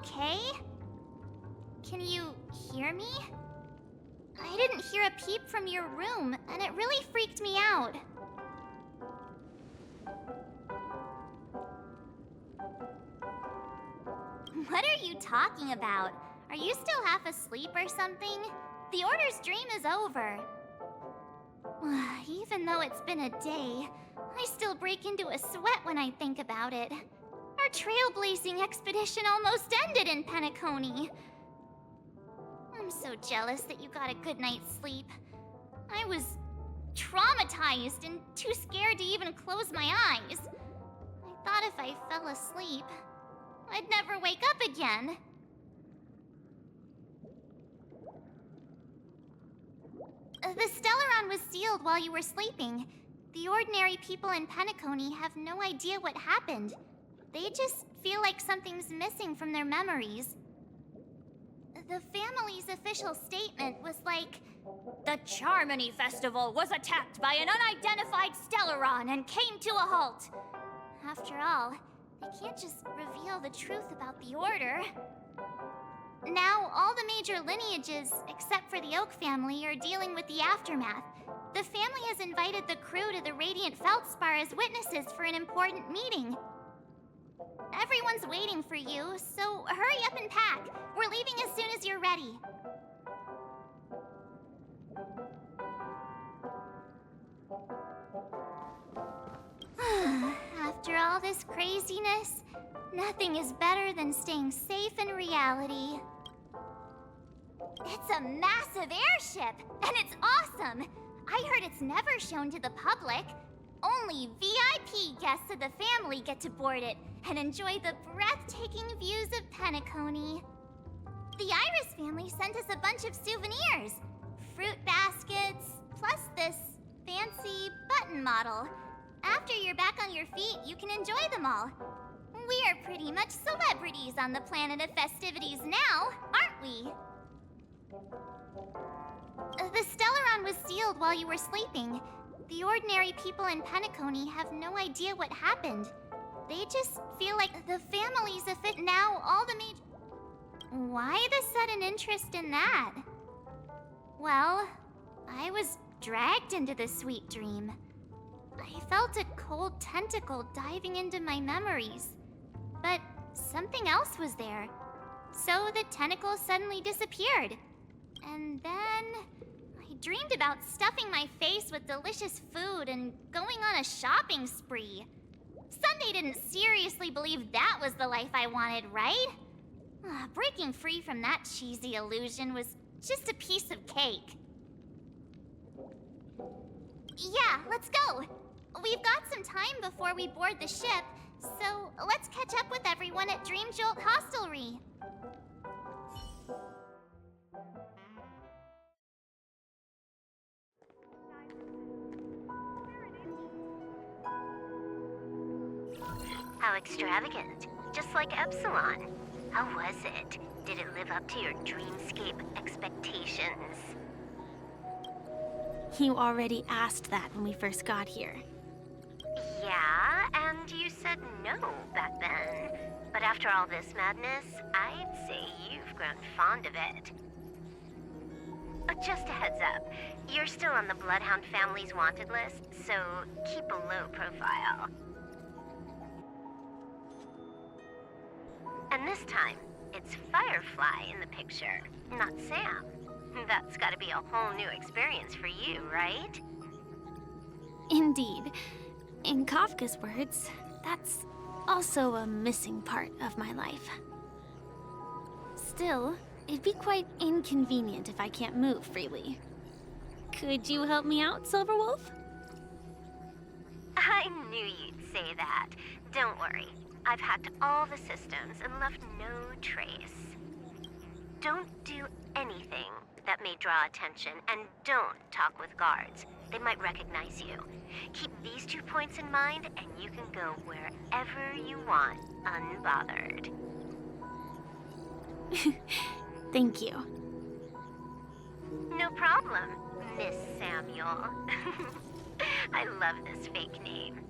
okay? Can you hear me? I didn't hear a peep from your room, and it really freaked me out. What are you talking about? Are you still half asleep or something? The Order's dream is over. Even though it's been a day, I still break into a sweat when I think about it. Our trailblazing expedition almost ended in Penacony. I'm so jealous that you got a good night's sleep. I was traumatized and too scared to even close my eyes. I thought if I fell asleep, I'd never wake up again. The Stellaron was sealed while you were sleeping. The ordinary people in Penacony have no idea what happened. They just feel like something's missing from their memories. The family's official statement was like, "The Charmony Festival was attacked by an unidentified Stellaron and came to a halt." After all, they can't just reveal the truth about the Order. Now, all the major lineages, except for the Oak family, are dealing with the aftermath. The family has invited the crew to the Radiant Feldspar as witnesses for an important meeting. Everyone's waiting for you, so hurry up and pack. We're leaving as soon as you're ready. After all this craziness, nothing is better than staying safe in reality. It's a massive airship, and it's awesome! I heard it's never shown to the public. Only VIP guests of the family get to board it and enjoy the breathtaking views of Penacony. The Iris family sent us a bunch of souvenirs. Fruit baskets, plus this fancy button model. After you're back on your feet, you can enjoy them all. We are pretty much celebrities on the planet of festivities now, aren't we? The Stellaron was sealed while you were sleeping. The ordinary people in Penacony have no idea what happened. They just feel like the family's a fit now. All the major... Why the sudden interest in that? Well, I was dragged into this sweet dream. I felt a cold tentacle diving into my memories. But something else was there. So the tentacle suddenly disappeared. And then I dreamed about stuffing my face with delicious food and going on a shopping spree. Sunday didn't seriously believe that was the life I wanted, right? Breaking free from that cheesy illusion was just a piece of cake. Yeah, let's go. We've got some time before we board the ship, so let's catch up with everyone at Dream Jolt Hostelry. How extravagant. Just like Epsilon. How was it? Did it live up to your dreamscape expectations? You already asked that when we first got here. Yeah, and you said no back then. But after all this madness, I'd say you've grown fond of it. Just a heads up, you're still on the Bloodhound family's wanted list, so keep a low profile. And this time, it's Firefly in the picture, not Sam. That's gotta be a whole new experience for you, right? Indeed. In Kafka's words, that's also a missing part of my life. Still, it'd be quite inconvenient if I can't move freely. Could you help me out, Silverwolf? I knew you'd say that. Don't worry. I've hacked all the systems and left no trace. Don't do anything that may draw attention, and don't talk with guards. They might recognize you. Keep these 2 points in mind, and you can go wherever you want, unbothered. Thank you. No problem, Miss Samuel. I love this fake name.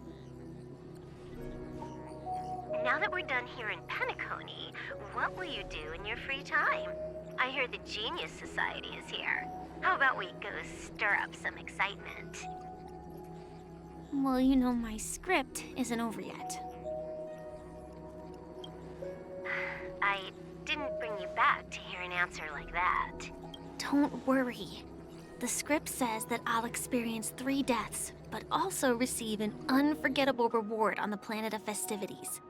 now that we're done here in Penacony, what will you do in your free time? I hear the Genius Society is here. How about we go stir up some excitement? Well, you know, my script isn't over yet. I didn't bring you back to hear an answer like that. Don't worry. The script says that I'll experience 3 deaths, but also receive an unforgettable reward on the planet of festivities.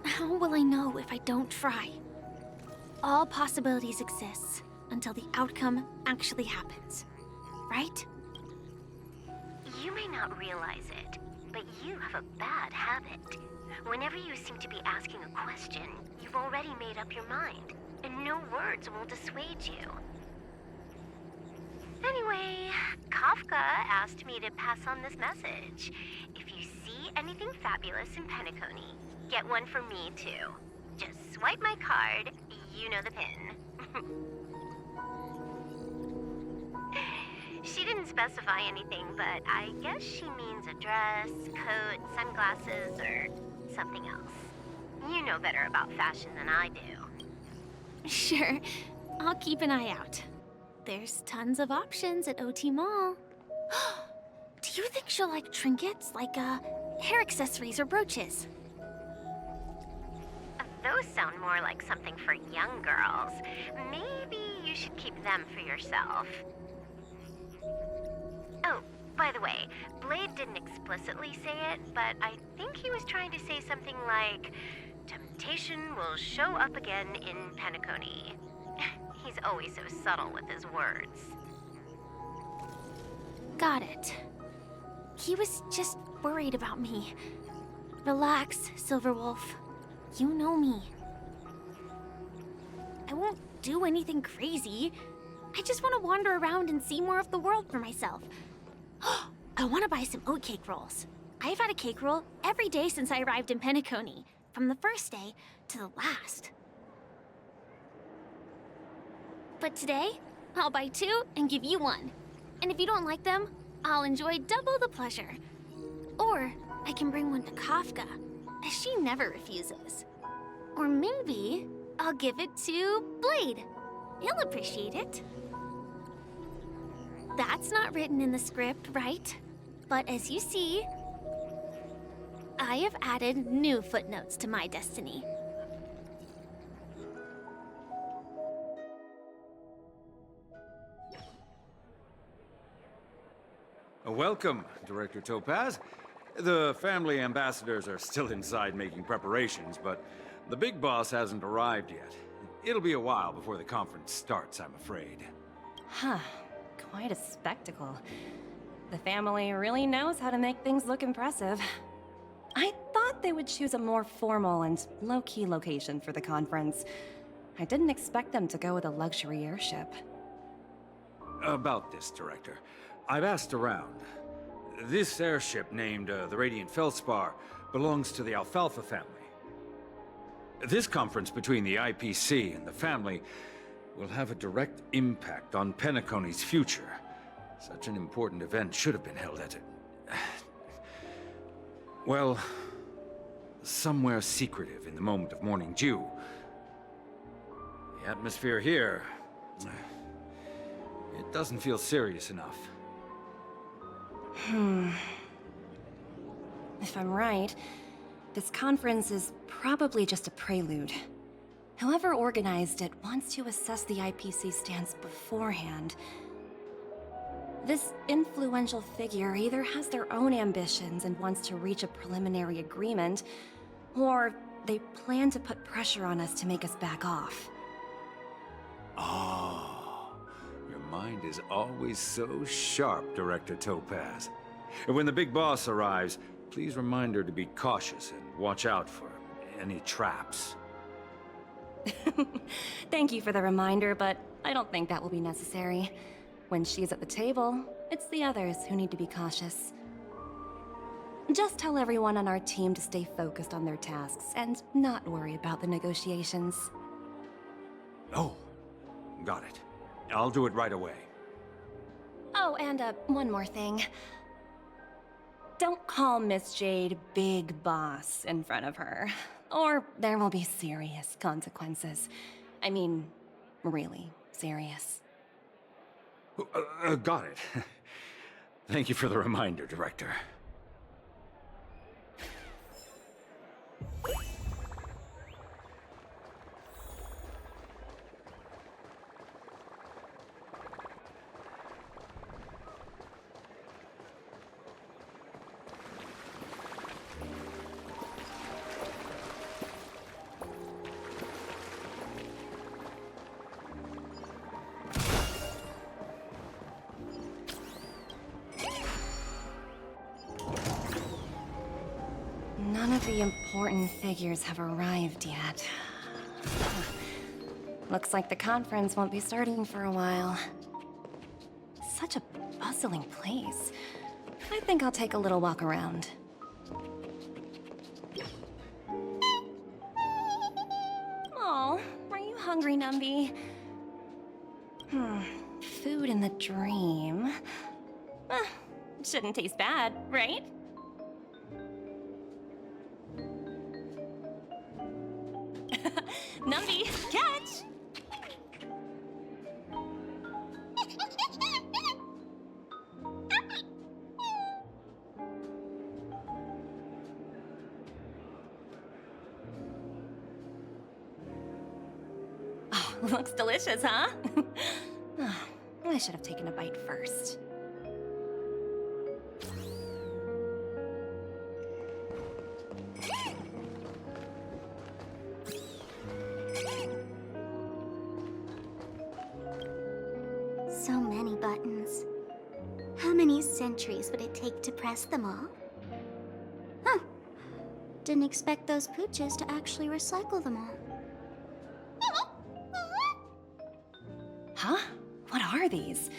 How will I know if I don't try? All possibilities exist until the outcome actually happens, right? You may not realize it, but you have a bad habit. Whenever you seem to be asking a question, you've already made up your mind, and no words will dissuade you. Anyway, Kafka asked me to pass on this message. If you see anything fabulous in Penacony, get one for me too. Just swipe my card, you know the pin. She didn't specify anything, but I guess she means a dress, coat, sunglasses, or something else. You know better about fashion than I do. Sure, I'll keep an eye out. There's tons of options at OT Mall. Do you think she'll like trinkets, like hair accessories or brooches? Those sound more like something for young girls. Maybe you should keep them for yourself. Oh, by the way, Blade didn't explicitly say it, but I think he was trying to say something like, temptation will show up again in Penacony. He's always so subtle with his words. Got it. He was just worried about me. Relax, Silverwolf. You know me. I won't do anything crazy. I just want to wander around and see more of the world for myself. I want to buy some oatcake rolls. I've had a cake roll every day since I arrived in Penacony, from the first day to the last. But today, I'll buy 2 and give you 1. And if you don't like them, I'll enjoy double the pleasure. Or I can bring one to Kafka, as she never refuses. Or maybe I'll give it to Blade. He'll appreciate it. That's not written in the script, right? But as you see, I have added new footnotes to my destiny. Welcome, Director Topaz. The family ambassadors are still inside making preparations, but the big boss hasn't arrived yet. It'll be a while before the conference starts, I'm afraid. Huh. Quite a spectacle. The family really knows how to make things look impressive. I thought they would choose a more formal and low-key location for the conference. I didn't expect them to go with a luxury airship. About this, Director. I've asked around. This airship, named the Radiant Feldspar, belongs to the Alfalfa family. This conference between the IPC and the family will have a direct impact on Penacony's future. Such an important event should have been held at well, somewhere secretive in the moment of morning dew. The atmosphere here, it doesn't feel serious enough. If I'm right, this conference is probably just a prelude. Whoever organized it wants to assess the IPC stance beforehand. This influential figure either has their own ambitions and wants to reach a preliminary agreement, or they plan to put pressure on us to make us back off. Oh, your mind is always so sharp, Director Topaz. And when the big boss arrives, please remind her to be cautious and watch out for any traps. Thank you for the reminder, but I don't think that will be necessary. When she's at the table, it's the others who need to be cautious. Just tell everyone on our team to stay focused on their tasks and not worry about the negotiations. Oh, got it. I'll do it right away. Oh, and one more thing. don't call Miss Jade Big Boss in front of her, or there will be serious consequences. I mean, really serious. Got it. Thank you for the reminder, Director. None of the important figures have arrived yet. Looks like the conference won't be starting for a while. Such a bustling place. I think I'll take a little walk around. Oh, are you hungry, Numby? Food in the dream. Shouldn't taste bad, right? Numby, catch! Oh, looks delicious, huh? I should have taken a bite first. So many buttons. How many centuries would it take to press them all? Huh. Didn't expect those pooches to actually recycle them all. Huh? What are these?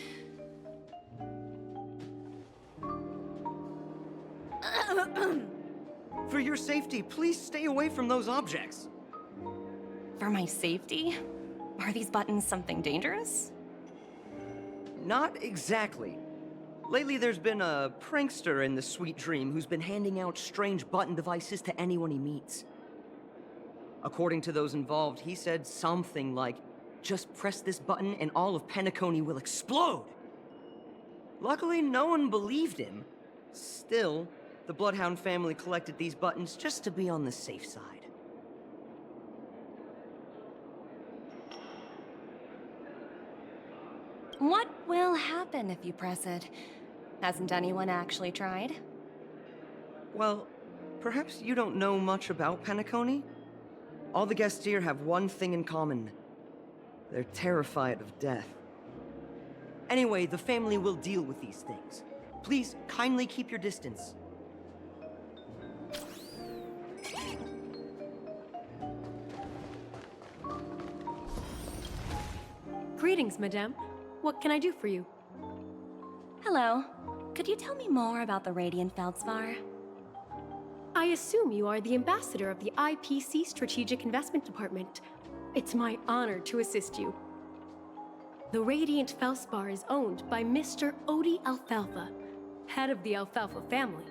For your safety, please stay away from those objects. For my safety? Are these buttons something dangerous? Not exactly. Lately, there's been a prankster in the Sweet Dream who's been handing out strange button devices to anyone he meets. According to those involved, he said something like, "Just press this button and all of Penacony will explode!" Luckily, no one believed him. Still, the Bloodhound family collected these buttons just to be on the safe side. What will happen if you press it? Hasn't anyone actually tried? Well, perhaps you don't know much about Penacony? All the guests here have one thing in common. They're terrified of death. Anyway, the family will deal with these things. Please, kindly keep your distance. Greetings, madame. What can I do for you? Hello. Could you tell me more about the Radiant Feldspar? I assume you are the ambassador of the IPC Strategic Investment Department. It's my honor to assist you. The Radiant Feldspar is owned by Mr. Odie Alfalfa, head of the Alfalfa family.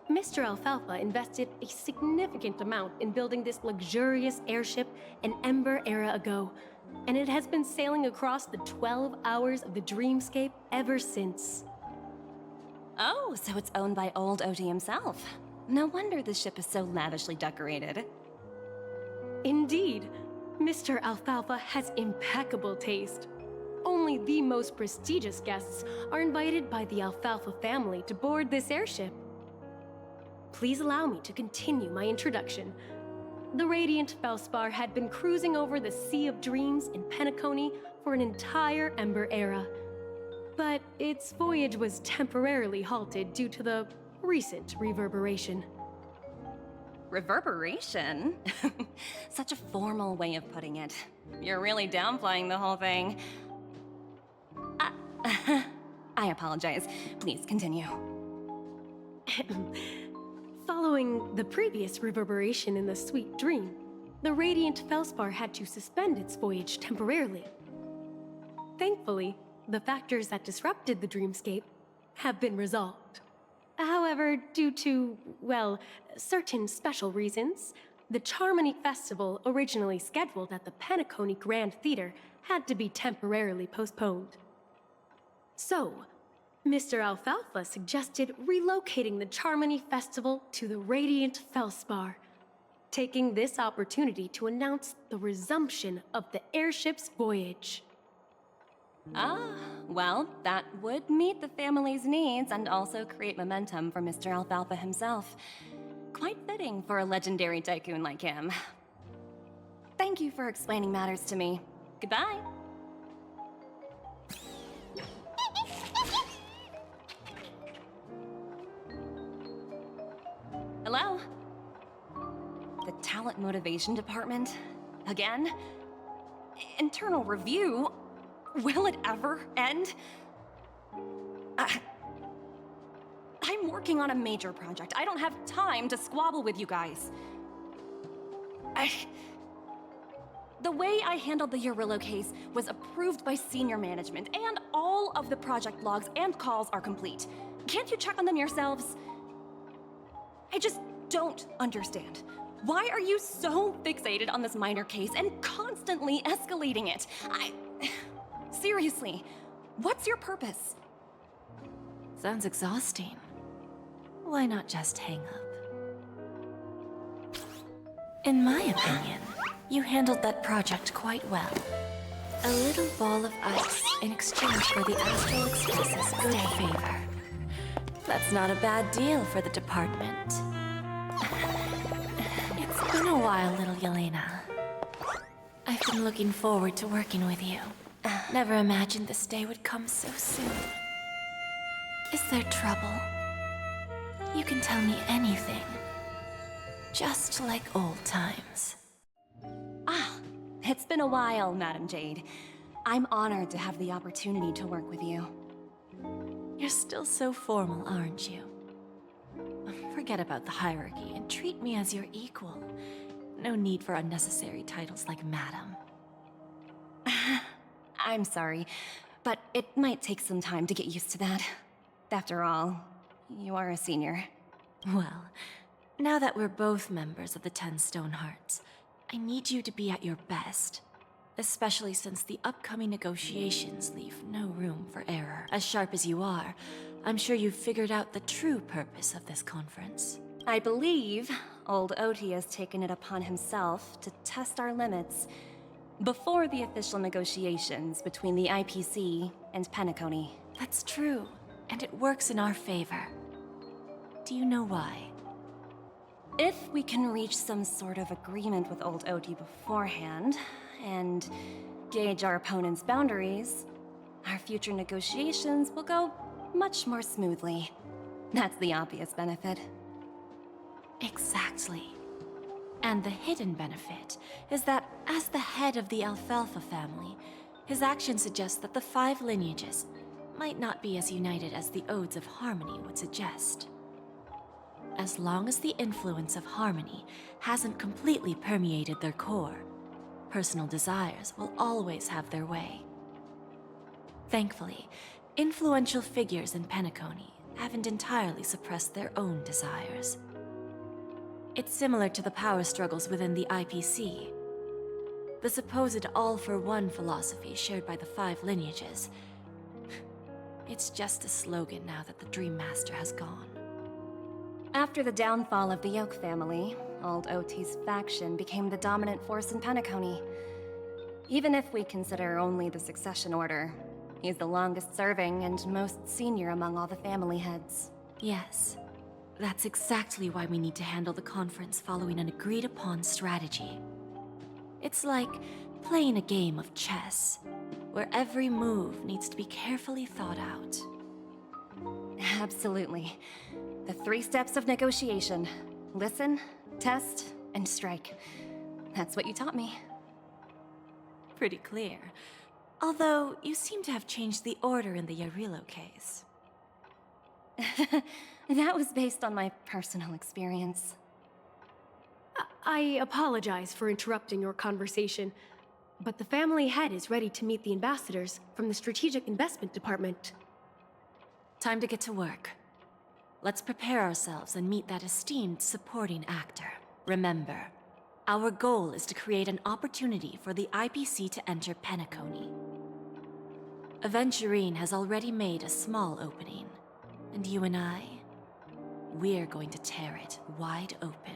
Mr. Alfalfa invested a significant amount in building this luxurious airship an Ember era ago, and it has been sailing across the 12 hours of the dreamscape ever since. Oh, so it's owned by old Odie himself. No wonder the ship is so lavishly decorated. Indeed, Mr. Alfalfa has impeccable taste. Only the most prestigious guests are invited by the Alfalfa family to board this airship. Please allow me to continue my introduction. The Radiant Feldspar had been cruising over the Sea of Dreams in Penacony for an entire Ember era. But its voyage was temporarily halted due to the recent reverberation. Reverberation? Such a formal way of putting it. You're really downplaying the whole thing. I apologize. Please continue. Following the previous reverberation in the Sweet Dream, the Radiant Feldspar had to suspend its voyage temporarily. Thankfully, the factors that disrupted the dreamscape have been resolved. However, due to, well, certain special reasons, the Charmony Festival, originally scheduled at the Penacony Grand Theater, had to be temporarily postponed. So, Mr. Alfalfa suggested relocating the Charmony Festival to the Radiant Felspar, taking this opportunity to announce the resumption of the airship's voyage. Ah, well, that would meet the family's needs and also create momentum for Mr. Alfalfa himself. Quite fitting for a legendary tycoon like him. Thank you for explaining matters to me. Goodbye. Hello? The Talent Motivation Department? Again? Internal review? Will it ever end? I'm working on a major project. I don't have time to squabble with you guys. The way I handled the Urillo case was approved by senior management, and all of the project logs and calls are complete. Can't you check on them yourselves? I just don't understand. Why are you so fixated on this minor case and constantly escalating it? Seriously, what's your purpose? Sounds exhausting. Why not just hang up? In my opinion, you handled that project quite well. A little ball of ice in exchange for the Astral Express's good favor. That's not a bad deal for the department. It's been a while, little Yelena. I've been looking forward to working with you. Never imagined this day would come so soon. Is there trouble? You can tell me anything. Just like old times. Ah, it's been a while, Madam Jade. I'm honored to have the opportunity to work with you. You're still so formal, aren't you? Forget about the hierarchy and treat me as your equal. No need for unnecessary titles like Madam. I'm sorry, but it might take some time to get used to that. After all, you are a senior. Well, now that we're both members of the 10 Stone Hearts, I need you to be at your best. Especially since the upcoming negotiations leave no room for error. As sharp as you are, I'm sure you've figured out the true purpose of this conference. I believe old Oti has taken it upon himself to test our limits before the official negotiations between the IPC and Penacony. That's true, and it works in our favor. Do you know why? If we can reach some sort of agreement with old Oti beforehand, and gauge our opponent's boundaries, our future negotiations will go much more smoothly. That's the obvious benefit. Exactly. And the hidden benefit is that as the head of the Alfalfa family, his actions suggest that the 5 lineages might not be as united as the Odes of Harmony would suggest. As long as the influence of Harmony hasn't completely permeated their core, personal desires will always have their way. Thankfully, influential figures in Penacony haven't entirely suppressed their own desires. It's similar to the power struggles within the IPC. The supposed all-for-one philosophy shared by the 5 lineages. It's just a slogan now that the Dream Master has gone. After the downfall of the Yoke family, old Oti's faction became the dominant force in Penacony. Even if we consider only the succession order, he's the longest serving and most senior among all the family heads. Yes. That's exactly why we need to handle the conference following an agreed-upon strategy. It's like playing a game of chess, where every move needs to be carefully thought out. Absolutely. The 3 steps of negotiation. Listen, test, and strike. That's what you taught me. Pretty clear. Although, you seem to have changed the order in the Yarillo case. That was based on my personal experience. I apologize for interrupting your conversation, but the family head is ready to meet the ambassadors from the Strategic Investment Department. Time to get to work. let's prepare ourselves and meet that esteemed supporting actor. Remember, our goal is to create an opportunity for the IPC to enter Penacony. Aventurine has already made a small opening, and you and I, we're going to tear it wide open.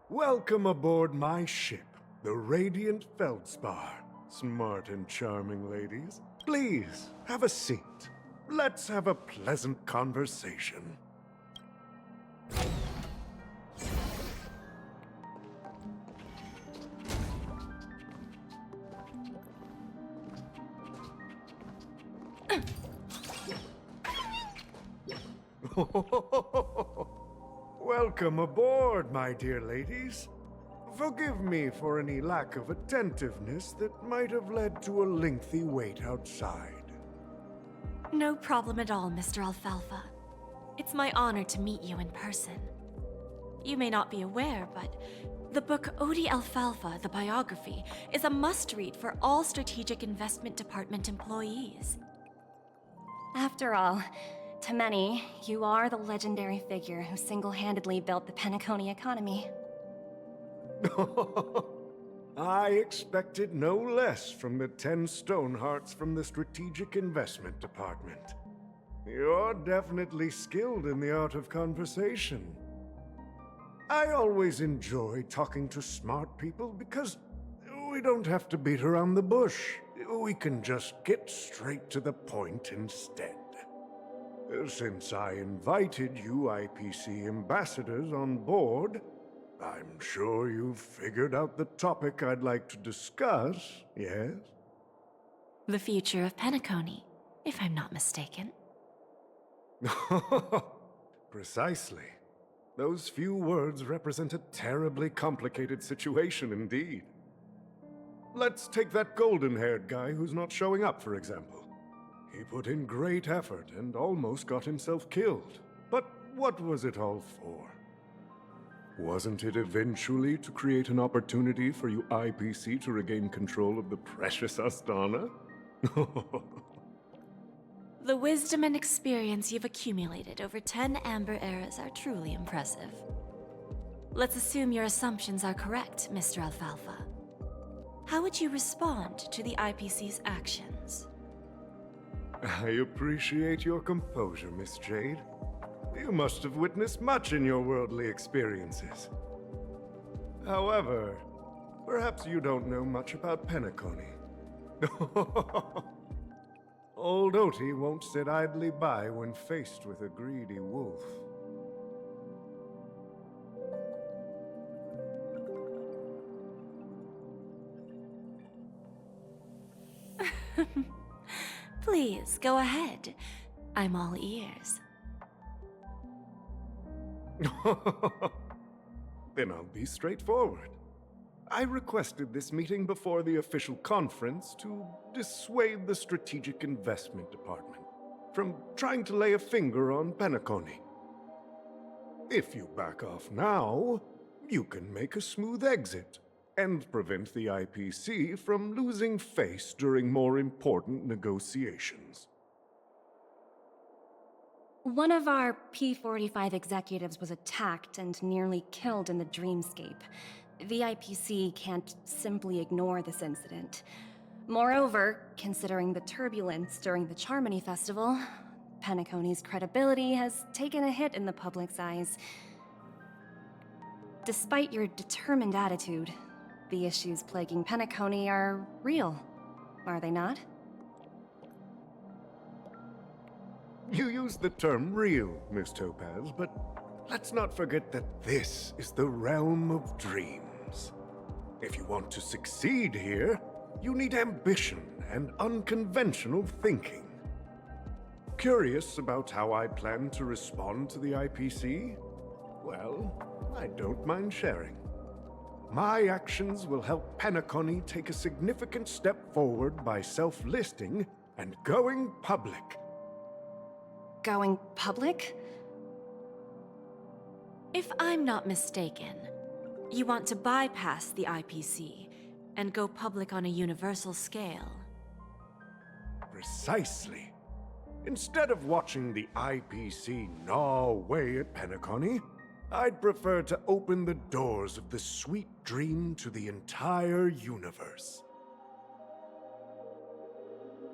Welcome aboard my ship, the Radiant Feldspar. Smart and charming ladies. Please, have a seat. Let's have a pleasant conversation. Welcome aboard, my dear ladies. Forgive me for any lack of attentiveness that might have led to a lengthy wait outside. No problem at all, Mr. Alfalfa. It's my honor to meet you in person. You may not be aware, but the book Odi Alfalfa, the biography, is a must-read for all Strategic Investment Department employees. After all, to many, you are the legendary figure who single-handedly built the Penacony economy. I expected no less from the 10 Stonehearts from the Strategic Investment Department. You're definitely skilled in the art of conversation. I always enjoy talking to smart people because we don't have to beat around the bush. We can just get straight to the point instead. Since I invited you IPC ambassadors on board, I'm sure you've figured out the topic I'd like to discuss, yes? The future of Penacony, if I'm not mistaken. Precisely. Those few words represent a terribly complicated situation indeed. Let's take that golden-haired guy who's not showing up, for example. He put in great effort and almost got himself killed. But what was it all for? Wasn't it eventually to create an opportunity for you IPC to regain control of the precious Astana? The wisdom and experience you've accumulated over 10 Amber Eras are truly impressive. Let's assume your assumptions are correct, Mr. Alfalfa. How would you respond to the IPC's actions? I appreciate your composure, Miss Jade. You must have witnessed much in your worldly experiences. However, perhaps you don't know much about Penacony. Old Oti won't sit idly by when faced with a greedy wolf. Please, go ahead. I'm all ears. Then I'll be straightforward. I requested this meeting before the official conference to dissuade the Strategic Investment Department from trying to lay a finger on Penacony. If you back off now, you can make a smooth exit and prevent the IPC from losing face during more important negotiations. One of our P-45 executives was attacked and nearly killed in the dreamscape. The IPC can't simply ignore this incident. Moreover, considering the turbulence during the Charmony Festival, Penacony's credibility has taken a hit in the public's eyes. Despite your determined attitude, the issues plaguing Penacony are real, are they not? You used the term real, Miss Topaz, but let's not forget that this is the realm of dreams. If you want to succeed here, you need ambition and unconventional thinking. Curious about how I plan to respond to the IPC? Well, I don't mind sharing. My actions will help Penacony take a significant step forward by self-listing and going public. going public? If I'm not mistaken, you want to bypass the IPC and go public on a universal scale. Precisely. Instead of watching the IPC gnaw away at Penacony, I'd prefer to open the doors of the sweet dream to the entire universe.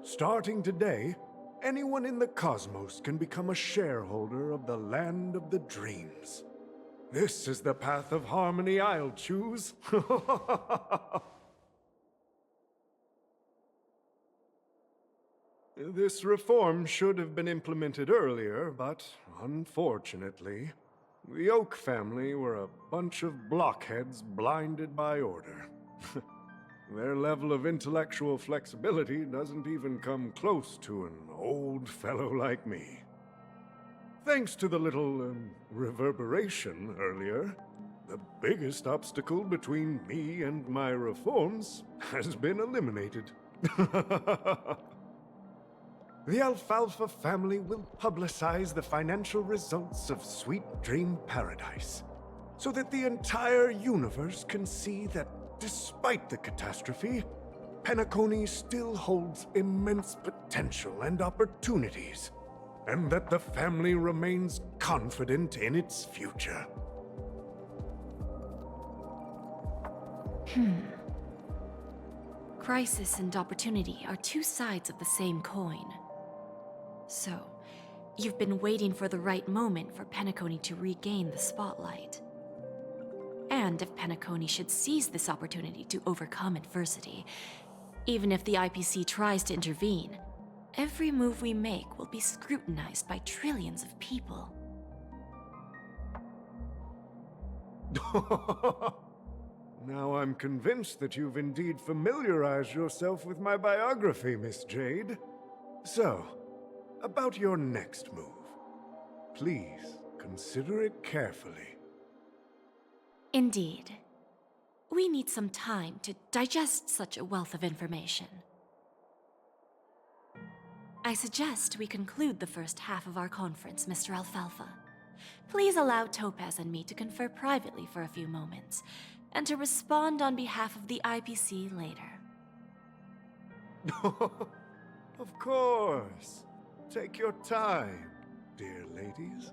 Starting today, anyone in the cosmos can become a shareholder of the Land of the Dreams. This is the path of harmony I'll choose. This reform should have been implemented earlier, but unfortunately, the Oak family were a bunch of blockheads blinded by order. Their level of intellectual flexibility doesn't even come close to an old fellow like me. Thanks to the little reverberation earlier, the biggest obstacle between me and my reforms has been eliminated. The Alfalfa family will publicize the financial results of Sweet Dream Paradise, so that the entire universe can see that despite the catastrophe, Penacony still holds immense potential and opportunities, and that the family remains confident in its future. Crisis and opportunity are two sides of the same coin. So, you've been waiting for the right moment for Penacony to regain the spotlight. And if Penacony should seize this opportunity to overcome adversity, even if the IPC tries to intervene, every move we make will be scrutinized by trillions of people. Now I'm convinced that you've indeed familiarized yourself with my biography, Miss Jade. So, about your next move. Please, consider it carefully. Indeed. We need some time to digest such a wealth of information. I suggest we conclude the first half of our conference, Mr. Alfalfa. Please allow Topaz and me to confer privately for a few moments, and to respond on behalf of the IPC later. Of course. Take your time, dear ladies.